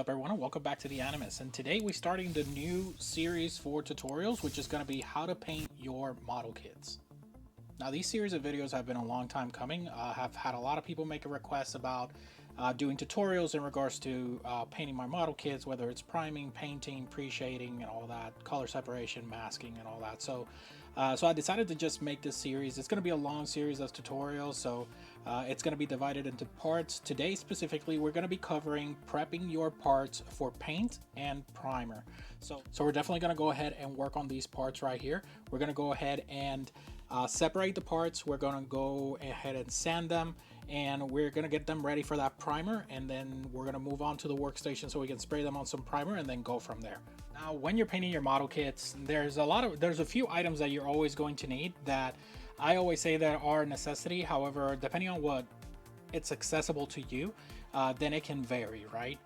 up everyone, and welcome back to the Animous. And today we're starting the new series for tutorials, which is going to be how to paint your model kits. Now these series of videos have been a long time coming. I have had a lot of people make a request about doing tutorials in regards to painting my model kits, whether it's priming, painting, pre-shading and all that, color separation, masking and all that. So I decided to just make this series. It's going to be a long series of tutorials, so it's going to be divided into parts. Today specifically, we're going to be covering prepping your parts for paint and primer. So we're definitely going to go ahead and work on these parts right here. We're going to go ahead and separate the parts. We're going to go ahead and sand them, and we're going to get them ready for that primer, and then we're going to move on to the workstation so we can spray them on some primer and then go from there. Now when you're painting your model kits, there's a few items that you're always going to need that I always say that are a necessity. However, depending on what it's accessible to you, then it can vary, right?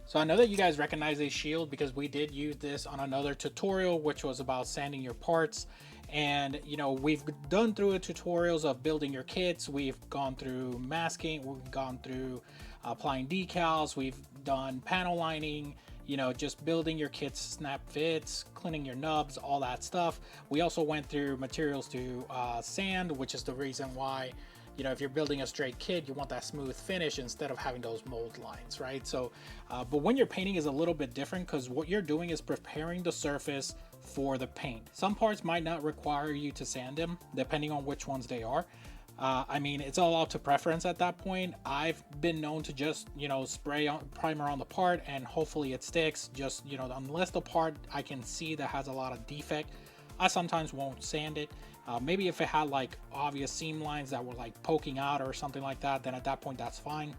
So I know that you guys recognize this shield because we did use this on another tutorial, which was about sanding your parts. And you know, we've done through tutorials of building your kits, we've gone through masking, we've gone through applying decals, we've done panel lining, you know, just building your kits, snap fits, cleaning your nubs, all that stuff. We also went through materials to sand, which is the reason why, you know, if you're building a straight kit, you want that smooth finish instead of having those mold lines, right? So but when you're painting is a little bit different, because what you're doing is preparing the surface for the paint. Some parts might not require you to sand them depending on which ones they are. I mean, it's all up to preference at that point. I've been known to just, you know, spray on primer on the part and hopefully it sticks. Just, you know, unless the part I can see that has a lot of defect, I sometimes won't sand it. Maybe if it had like obvious seam lines that were like poking out or something like that, then at that point that's fine.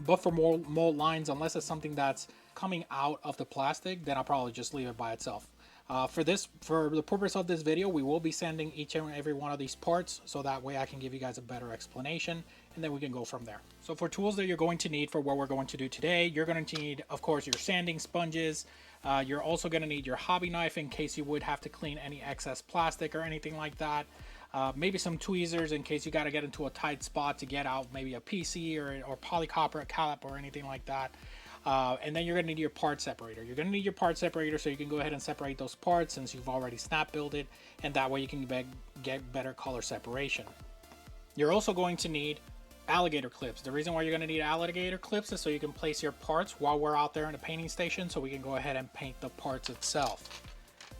But for more mold lines, unless it's something that's coming out of the plastic, then I'll probably just leave it by itself. For the purpose of this video, we will be sanding each and every one of these parts, so that way I can give you guys a better explanation, and then we can go from there. So for tools that you're going to need for what we're going to do today, you're going to need, of course, your sanding sponges. You're also going to need your hobby knife in case you would have to clean any excess plastic or anything like that. Maybe some tweezers in case you got to get into a tight spot to get out maybe a PC or polycopper cap or anything like that. And then you're going to need your part separator. You're going to need your part separator so you can go ahead and separate those parts since you've already snap builded, and that way you can get better color separation. You're also going to need alligator clips. The reason why you're going to need alligator clips is so you can place your parts while we're out there in the painting station, so we can go ahead and paint the parts itself.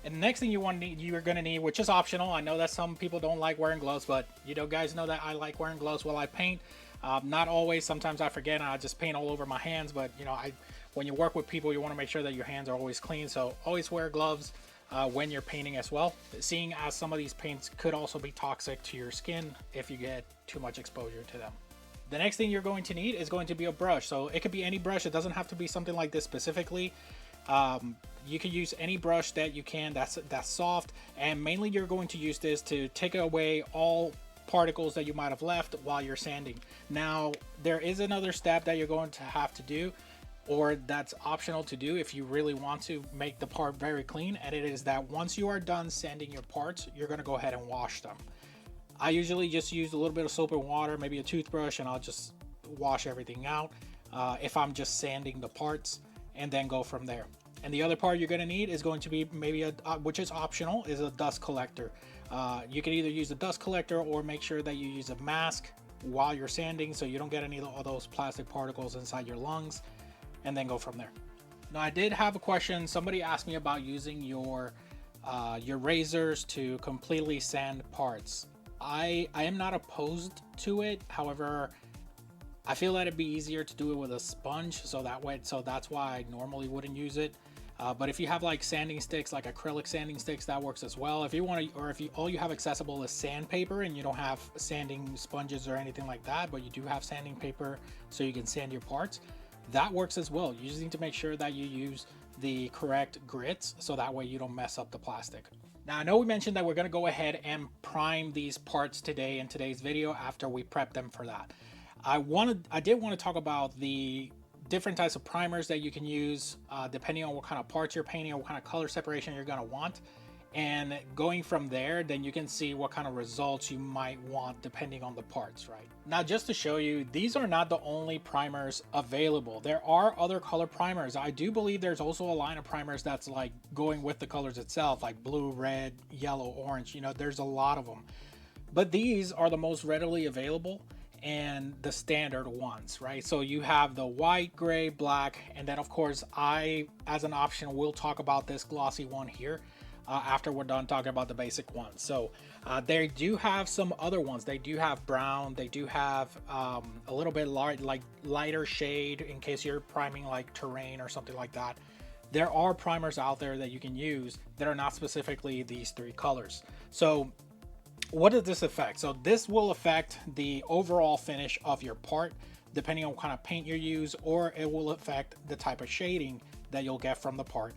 And the next thing you're going to need, which is optional. I know that some people don't like wearing gloves, but you know, guys know that I like wearing gloves while I paint. Not always. Sometimes I forget and I just paint all over my hands, but you know, when you work with people, you want to make sure that your hands are always clean, so always wear gloves when you're painting as well, seeing as some of these paints could also be toxic to your skin if you get too much exposure to them. The next thing you're going to need is going to be a brush. So it could be any brush. It doesn't have to be something like this specifically. You can use any brush that you can that's soft, and mainly you're going to use this to take away all particles that you might have left while you're sanding. Now there is another step that you're going to have to do, or that's optional to do if you really want to make the part very clean, and it is that once you are done sanding your parts, you're going to go ahead and wash them. I usually just use a little bit of soap and water, maybe a toothbrush, and I'll just wash everything out if I'm just sanding the parts, and then go from there. And the other part you're going to need is going to be maybe which is optional, is a dust collector. You can either use a dust collector or make sure that you use a mask while you're sanding so you don't get any of those plastic particles inside your lungs, and then go from there. Now I did have a question. Somebody asked me about using your razors to completely sand parts. I am not opposed to it. However, I feel that it'd be easier to do it with a sponge, so that's why I normally wouldn't use it. But if you have like sanding sticks, like acrylic sanding sticks, that works as well. If you want to, or if all you have accessible is sandpaper and you don't have sanding sponges or anything like that, but you do have sanding paper so you can sand your parts, that works as well. You just need to make sure that you use the correct grits so that way you don't mess up the plastic. Now I know we mentioned that we're going to go ahead and prime these parts today in today's video after we prep them for that. I did want to talk about the different types of primers that you can use depending on what kind of parts you're painting or what kind of color separation you're going to want. And going from there, then you can see what kind of results you might want depending on the parts, right? Now, just to show you, these are not the only primers available. There are other color primers. I do believe there's also a line of primers that's like going with the colors itself, like blue, red, yellow, orange. You know, there's a lot of them. But these are the most readily available and the standard ones, right? So you have the white, gray, black, and then of course I, as an option, will talk about this glossy one here after we're done talking about the basic ones. So they do have some other ones. They do have brown. They do have a little bit lighter shade in case you're priming like terrain or something like that. There are primers out there that you can use that are not specifically these three colors. So what does this affect? So this will affect the overall finish of your part depending on what kind of paint you use, or it will affect the type of shading that you'll get from the part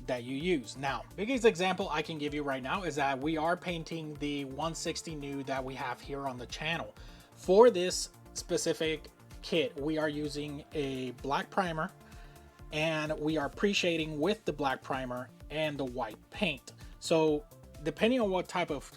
that you use. Now, biggest example I can give you right now is that we are painting the 160 nude that we have here on the channel. For this specific kit, we are using a black primer, and we are pre-shading with the black primer and the white paint. So depending on what type of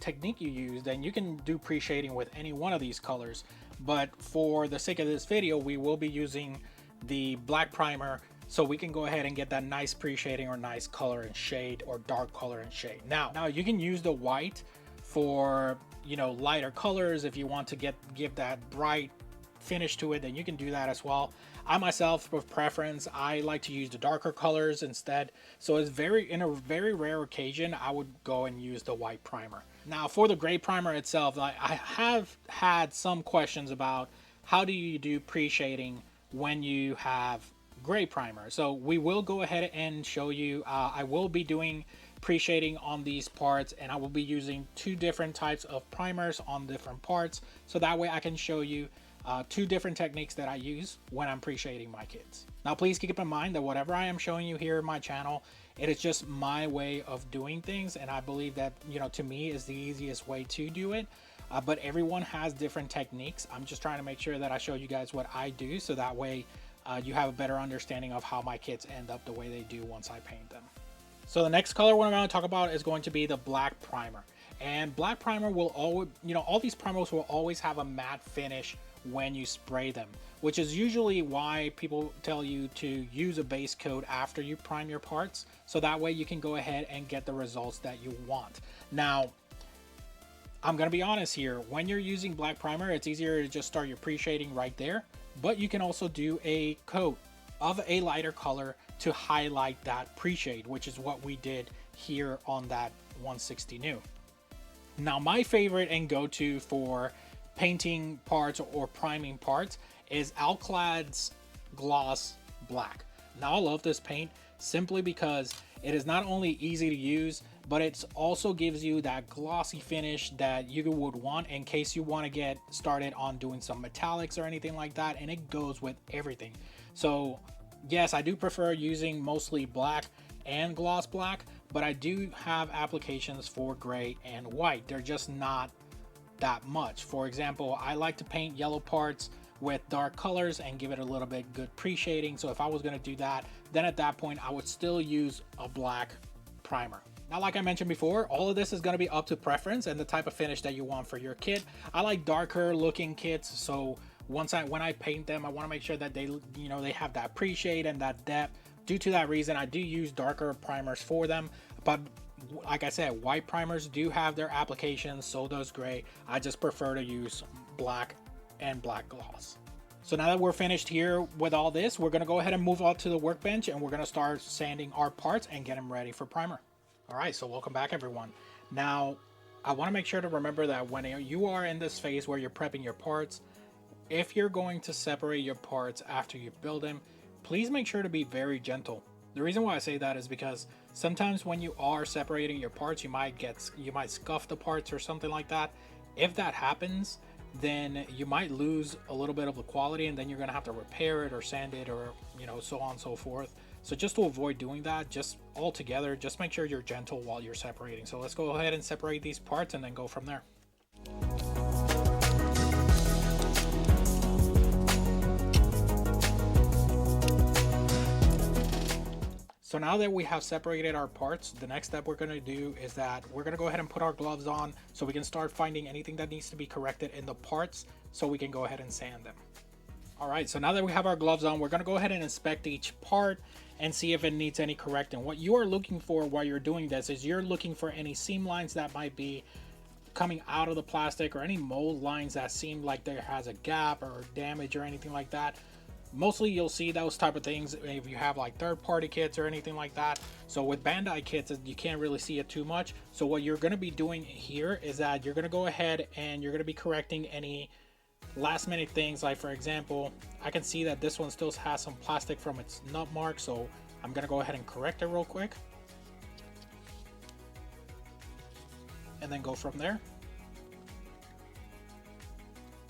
technique you use, then you can do pre-shading with any one of these colors. But for the sake of this video, we will be using the black primer so we can go ahead and get that nice pre-shading or nice color and shade or dark color and shade. Now you can use the white for, you know, lighter colors. If you want to give that bright finish to it, then you can do that as well. I myself, with preference, I like to use the darker colors instead. So it's in a very rare occasion, I would go and use the white primer. Now for the gray primer itself, I have had some questions about how do you do pre-shading when you have gray primer. So we will go ahead and show you. I will be doing pre-shading on these parts, and I will be using two different types of primers on different parts, so that way I can show you two different techniques that I use when I'm pre-shading my kits. Now please keep in mind that whatever I am showing you here in my channel, it is just my way of doing things, and I believe that, you know, to me is the easiest way to do it. But everyone has different techniques. I'm just trying to make sure that I show you guys what I do, so that way you have a better understanding of how my kits end up the way they do once I paint them. So the next color we're going to talk about is going to be the black primer. And black primer will always, you know, all these primers will always have a matte finish when you spray them, which is usually why people tell you to use a base coat after you prime your parts, so that way you can go ahead and get the results that you want. Now, I'm going to be honest here, when you're using black primer, it's easier to just start your pre-shading right there, but you can also do a coat of a lighter color to highlight that pre-shade, which is what we did here on that 160 new. Now, my favorite and go-to for painting parts or priming parts is Alclad's Gloss Black. Now, I love this paint simply because it is not only easy to use, but it also gives you that glossy finish that you would want in case you want to get started on doing some metallics or anything like that, and it goes with everything. So yes, I do prefer using mostly black and gloss black, but I do have applications for gray and white. They're just not that much. For example, I like to paint yellow parts with dark colors and give it a little bit good pre-shading. So if I was going to do that, then at that point I would still use a black primer. Now, like I mentioned before, all of this is going to be up to preference and the type of finish that you want for your kit. I like darker looking kits, so when I paint them, I want to make sure that they, you know, they have that pre-shade and that depth. Due to that reason, I do use darker primers for them, but like I said, white primers do have their applications, so does gray. I just prefer to use black and black gloss. So now that we're finished here with all this, we're going to go ahead and move on to the workbench, and we're going to start sanding our parts and get them ready for primer. All right, so welcome back, everyone. Now, I want to make sure to remember that when you are in this phase where you're prepping your parts, if you're going to separate your parts after you build them, please make sure to be very gentle. The reason why I say that is because sometimes when you are separating your parts, you might scuff the parts or something like that. If that happens, then you might lose a little bit of the quality, and then you're going to have to repair it or sand it, or, you know, so on and so forth. So just to avoid doing that, just altogether, just make sure you're gentle while you're separating. So let's go ahead and separate these parts and then go from there. So now that we have separated our parts, the next step we're going to do is that we're going to go ahead and put our gloves on so we can start finding anything that needs to be corrected in the parts so we can go ahead and sand them. All right, so now that we have our gloves on, we're going to go ahead and inspect each part and see if it needs any correcting. What you are looking for while you're doing this is you're looking for any seam lines that might be coming out of the plastic, or any mold lines that seem like there has a gap or damage or anything like that. Mostly you'll see those type of things if you have like third-party kits or anything like that. So with Bandai kits, you can't really see it too much. So what you're going to be doing here is that you're going to go ahead and you're going to be correcting any last minute things. Like for example, I can see that this one still has some plastic from its nut mark, so I'm going to go ahead and correct it real quick and then go from there.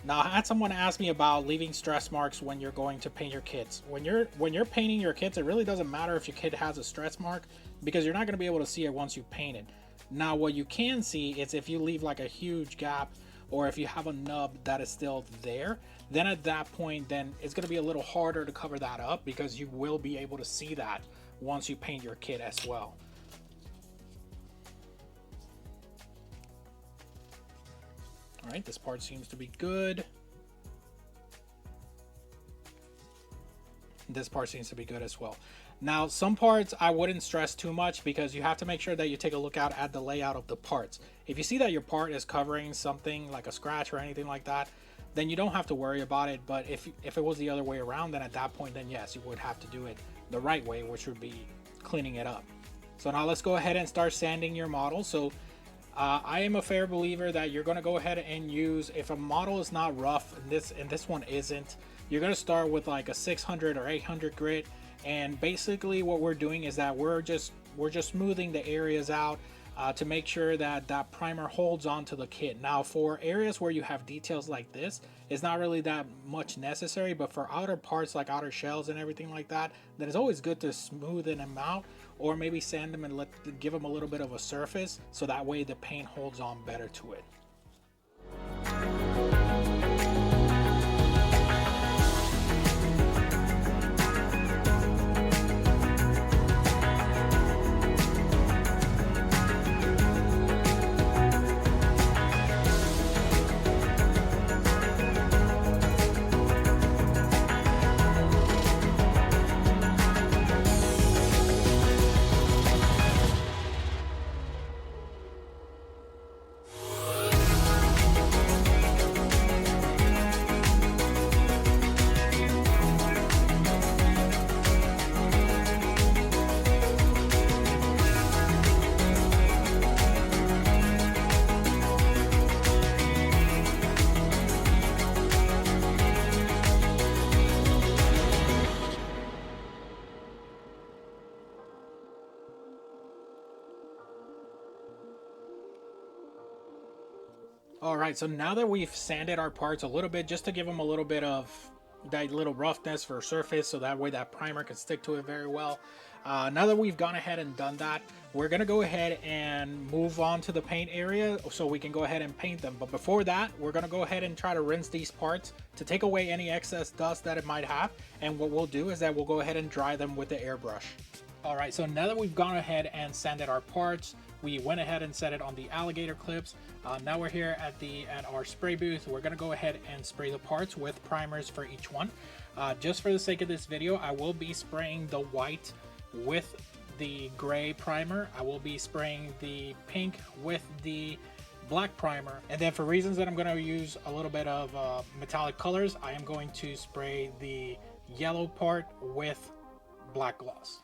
Now, I had someone ask me about leaving stress marks when you're going to paint your kits. When you're painting your kits, it really doesn't matter if your kit has a stress mark, because you're not going to be able to see it once you paint it. Now, what you can see is if you leave like a huge gap, or if you have a nub that is still there, then at that point, then it's going to be a little harder to cover that up, because you will be able to see that once you paint your kit as well. All right, this part seems to be good. This part seems to be good as well. Now, some parts I wouldn't stress too much, because you have to make sure that you take a look out at the layout of the parts. If you see that your part is covering something like a scratch or anything like that, then you don't have to worry about it. But if it was the other way around, then at that point, then yes, you would have to do it the right way, which would be cleaning it up. So now let's go ahead and start sanding your model. So I am a fair believer that you're going to go ahead and use, if a model is not rough, and this one isn't, you're going to start with like a 600 or 800 grit. And basically what we're doing is that we're just smoothing the areas out to make sure that that primer holds onto the kit. Now, for areas where you have details like this, it's not really that much necessary, but for outer parts like outer shells and everything like that, then it's always good to smoothen them out, or maybe sand them and give them a little bit of a surface, so that way the paint holds on better to it. All right, so now that we've sanded our parts a little bit, just to give them a little bit of that little roughness for surface, so that way that primer can stick to it very well. Now that we've gone ahead and done that, we're gonna go ahead and move on to the paint area so we can go ahead and paint them. But before that, we're gonna go ahead and try to rinse these parts to take away any excess dust that it might have. And what we'll do is that we'll go ahead and dry them with the airbrush. All right, so now that we've gone ahead and sanded our parts, we went ahead and set it on the alligator clips. Now we're here at our spray booth. We're gonna go ahead and spray the parts with primers for each one. Just for the sake of this video, I will be spraying the white with the gray primer. I will be spraying the pink with the black primer. And then for reasons that I'm gonna use a little bit of metallic colors, I am going to spray the yellow part with black gloss.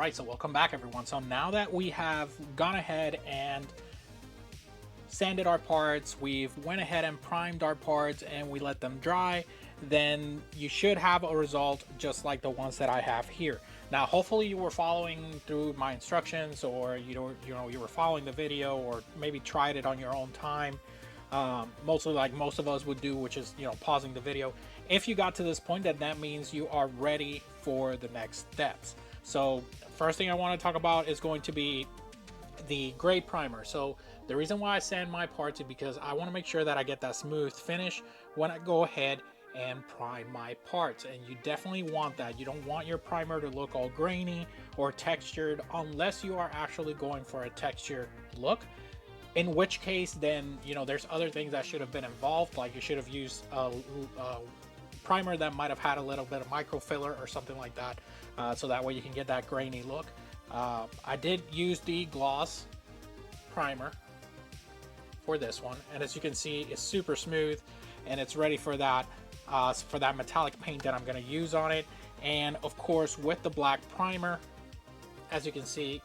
Alright, so welcome back everyone. So now that we have gone ahead and sanded our parts, we've went ahead and primed our parts and we let them dry, then you should have a result just like the ones that I have here. Now hopefully you were following through my instructions, or you were following the video, or maybe tried it on your own time, mostly like most of us would do, which is pausing the video. If you got to this point, then that means you are ready for the next steps. So first thing I want to talk about is going to be the gray primer. So the reason why I sand my parts is because I want to make sure that I get that smooth finish when I go ahead and prime my parts, and you definitely want that. You don't want your primer to look all grainy or textured unless you are actually going for a textured look, in which case then there's other things that should have been involved, like you should have used a primer that might have had a little bit of micro filler or something like that, so that way you can get that grainy look. I did use the gloss primer for this one, and as you can see, it's super smooth and it's ready for that metallic paint that I'm going to use on it. And of course, with the black primer, as you can see,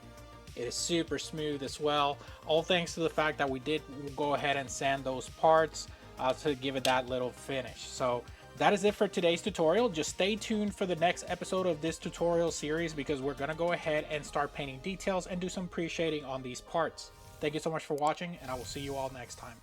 it is super smooth as well, all thanks to the fact that we did go ahead and sand those parts to give it that little finish. So that is it for today's tutorial. Just stay tuned for the next episode of this tutorial series, because we're going to go ahead and start painting details and do some pre-shading on these parts. Thank you so much for watching, and I will see you all next time.